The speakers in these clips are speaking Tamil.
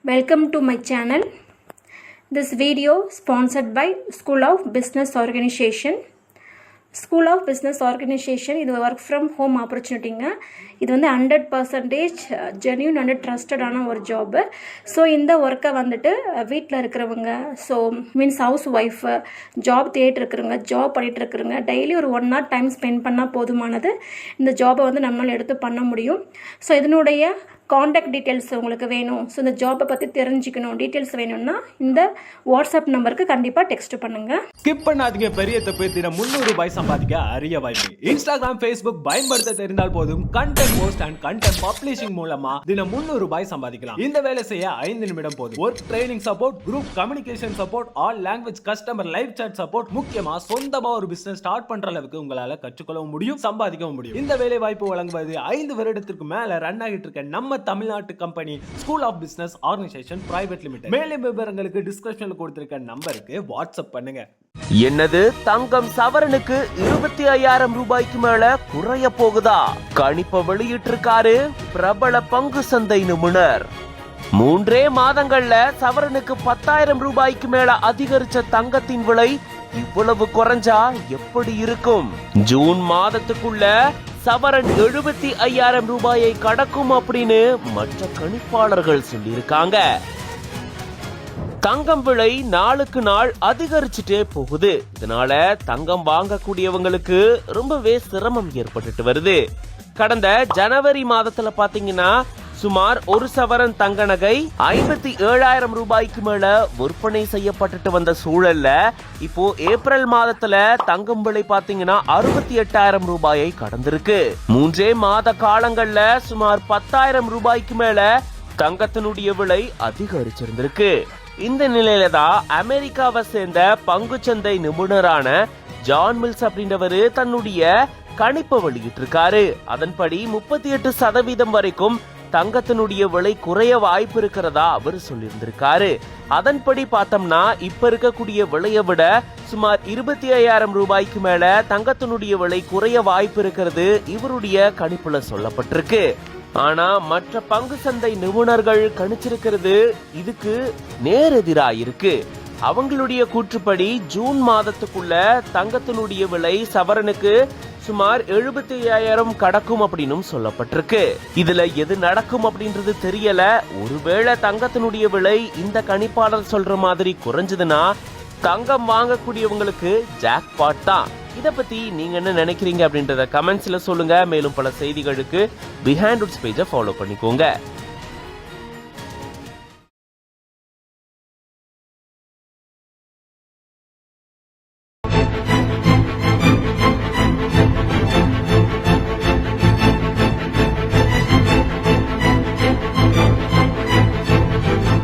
Welcome to my channel. This video sponsored by School of Business Organization. School of Business Organization இது ஒர்க் ஃப்ரம் ஹோம் ஆப்பர்ச்சுனிட்டிங்க. இது வந்து 100% ஜென்யூன் அண்ட் ட்ரஸ்டடான ஒரு ஜாபு. ஸோ இந்த ஒர்க்கை வந்துட்டு வீட்டில் இருக்கிறவங்க, so means house wife, job தேடிட்டு இருக்கிறவங்க, ஜாப் பண்ணிகிட்டு இருக்கிறவங்க டெய்லி ஒரு 1 hour டைம் ஸ்பெண்ட் பண்ணால் போதுமானது. இந்த ஜாபை வந்து நம்மளால் எடுத்து பண்ண முடியும். ஸோ இதனுடைய காண்டாக்ட் டீட்டெயில்ஸ் உங்களுக்கு வேணும், ஸோ இந்த ஜாப்பை பற்றி தெரிஞ்சுக்கணும், டீட்டெயில்ஸ் வேணும்னா இந்த வாட்ஸ்அப் நம்பருக்கு கண்டிப்பாக டெக்ஸ்ட் பண்ணுங்க. ஸ்கிப் பண்ணாதீங்க. பெரிய தப்பு தினம் 300 ரூபாய் சம்பாதிக்க அரிய வாய்ப்பு. இன்ஸ்டாகிராம், ஃபேஸ்புக் பயன்படுத்த தெரிந்தால் போதும் content post and content publishing மூலமா தினம் 300 ரூபாய் சம்பாதிக்கலாம். இந்த வேலை செய்ய 5 நிமிடம் போதும். Work training support, group communication support, all language customer live chat support, முக்கியமா சொந்தமா ஒரு பிசினஸ் ஸ்டார்ட் பண்ற அளவுக்கு உங்களால கற்றுக்கொள்ளவும் முடியும், சம்பாதிக்கவும் முடியும். இந்த வேலை வாய்ப்பு வழங்குவது 5 வருடத்திற்கு மேல ரன் ஆகிட்டு இருக்க நம்ம தமிழ்நாட்டு company school of business organisation private limited. மேலும் விவரங்களுக்கு டிஸ்கிரிப்ஷன்ல கொடுத்திருக்க நம்பருக்கு வாட்ஸ்அப் பண்ணுங்க. என்னது, தங்கம் சவரனுக்கு 25,000 ரூபாய்க்கு மேல குறைய போகுதா? கணிப்பை வெளியிட்டிருக்காரு பிரபல பங்கு சந்தை நிபுணர். 3 மாதங்கள்ல சவரனுக்கு 10,000 ரூபாய்க்கு மேல அதிகரிச்ச தங்கத்தின் விலை இவ்வளவு குறைஞ்சா எப்படி இருக்கும்? ஜூன் மாதத்துக்குள்ள சவரன் 75,000 ரூபாயை கடக்கும் அப்படின்னு மற்ற கணிப்பாளர்கள் சொல்லியிருக்காங்க. தங்கம் விலை நாளுக்கு நாள் அதிகரிச்சுட்டே போகுது. இதனால தங்கம் வாங்கக்கூடியவங்களுக்கு ரொம்பவே சிரமம் ஏற்பட்டுட்டு வருது. கடந்த ஜனவரி மாதத்துல பாத்தீங்கன்னா சுமார் 1 சவரன் தங்க நகை 57,000 ரூபாய்க்கு மேல விற்பனை செய்யப்பட்டுட்டு வந்த சூழல்ல இப்போ ஏப்ரல் மாதத்துல தங்கம் விலை பாத்தீங்கன்னா 68,000 ரூபாயை கடந்திருக்கு. 3 மாத காலங்கள்ல சுமார் 10,000 ரூபாய்க்கு மேல தங்கத்தினுடைய விலை அதிகரிச்சிருந்திருக்கு. இந்த நிலையில தான் அமெரிக்காவை சேர்ந்த பங்குச்சந்தை நிபுணரான ஜான் மில்ஸ் அப்படின்றவரு தன்னுடைய கணிப்பை வெளியிட்டு இருக்காரு. அதன்படி 38% வரைக்கும் தங்கத்தினுடைய விலை குறைய வாய்ப்பு இருக்கிறதா அவர் சொல்லியிருந்திருக்காரு. அதன்படி பார்த்தோம்னா இப்ப இருக்கக்கூடிய விலையை விட சுமார் 25,000 ரூபாய்க்கு மேல தங்கத்தினுடைய விலை குறைய வாய்ப்பு இருக்கிறது இவருடைய கணிப்புல சொல்லப்பட்டிருக்கு. ஆனா மற்ற பங்கு சந்தை நிபுணர்கள் கணிச்சிருக்கிறது இதுக்கு நேரெதிரா இருக்கு. அவங்களுடைய கூற்றுப்படி ஜூன் மாதத்துக்குள்ள தங்கத்தினுடைய விலை சவரனுக்கு சுமார் 75,000 கடக்கும் அப்படின்னு சொல்லப்பட்டிருக்கு. இதுல எது நடக்கும் அப்படின்றது தெரியல. ஒருவேளை தங்கத்தினுடைய விலை இந்த கணிப்பாளர் சொல்ற மாதிரி குறைஞ்சதுன்னா தங்கம் வாங்கக்கூடியவங்களுக்கு ஜாக்பாட் தான். இத பத்தி நீங்க என்ன நினைக்கிறீங்க அப்படின்றத கமெண்ட்ஸ்ல சொல்லுங்க. மேலும் பல செய்திகளுக்கு பிஹைண்ட் ரூட்ஸ் பேஜை ஃபாலோ பண்ணிக்கோங்க.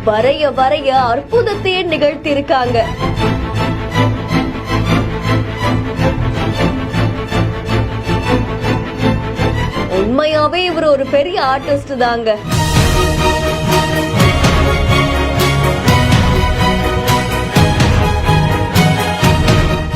வரைய வரைய அற்புதத்தையே நிகழ்த்தி இருக்காங்க. உண்மையாவே இவர் ஒரு பெரிய ஆர்டிஸ்ட் தாங்க.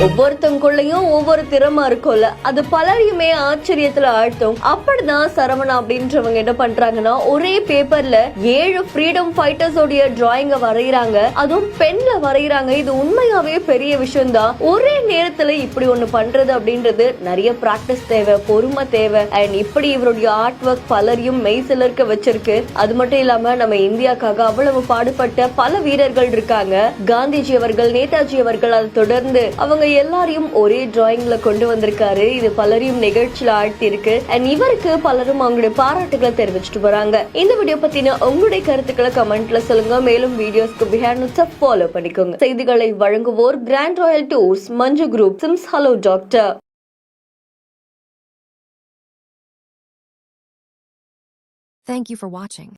ஒவ்வொருத்தவங்களுக்குள்ளயும் ஒவ்வொரு திறமை இருக்கும்ல, அது பலரையுமே ஆச்சரியத்துல ஆழ்த்தும். அப்படிதான் சரவணா அப்படின்றவங்க என்ன பண்றாங்கன்னா ஒரே பேப்பர்ல 7 ஃப்ரீடம் ஃபைட்டர்ஸோட டிராயிங்க வரைகிறாங்க. அதுவும் பெண்ல வரைகிறாங்க. இது உண்மையாவே பெரிய விஷயம் தான். ஒரே நேரத்துல இப்படி ஒண்ணு பண்றது அப்படின்றது நிறைய பிராக்டிஸ் தேவை, பொறுமை தேவை. அண்ட் இப்படி இவருடைய ஆர்ட் ஒர்க் பலரையும் மெய்சிலர்க்க வச்சிருக்கு. அது மட்டும் இல்லாம நம்ம இந்தியாக்காக அவ்வளவு பாடுபட்ட பல வீரர்கள் இருக்காங்க. காந்திஜி அவர்கள், நேதாஜி அவர்கள், அதை தொடர்ந்து அவங்க எல்லாரையும் ஒரே டிராயிங்ல கொண்டு வந்திருக்காரு. இது பலரையும் நிகழ்ச்சியில ஆழ்த்தி இருக்கு. அண்ட் இவருக்கு பலரும் அவங்களுடைய பாராட்டுகளை தெரிவிச்சுட்டு வராங்க. இந்த வீடியோ பத்தின உங்களுடைய கருத்துக்களை கமெண்ட்ல சொல்லுங்க. மேலும் வீடியோஸ்க்கு பிஹைண்ட் ரூட்ஸ் ஃபாலோ பண்ணிக்கோங்க. செய்திகளை வழங்குவோர் grand royal tours, Manju group, SIMS hello doctor. Thank you for watching.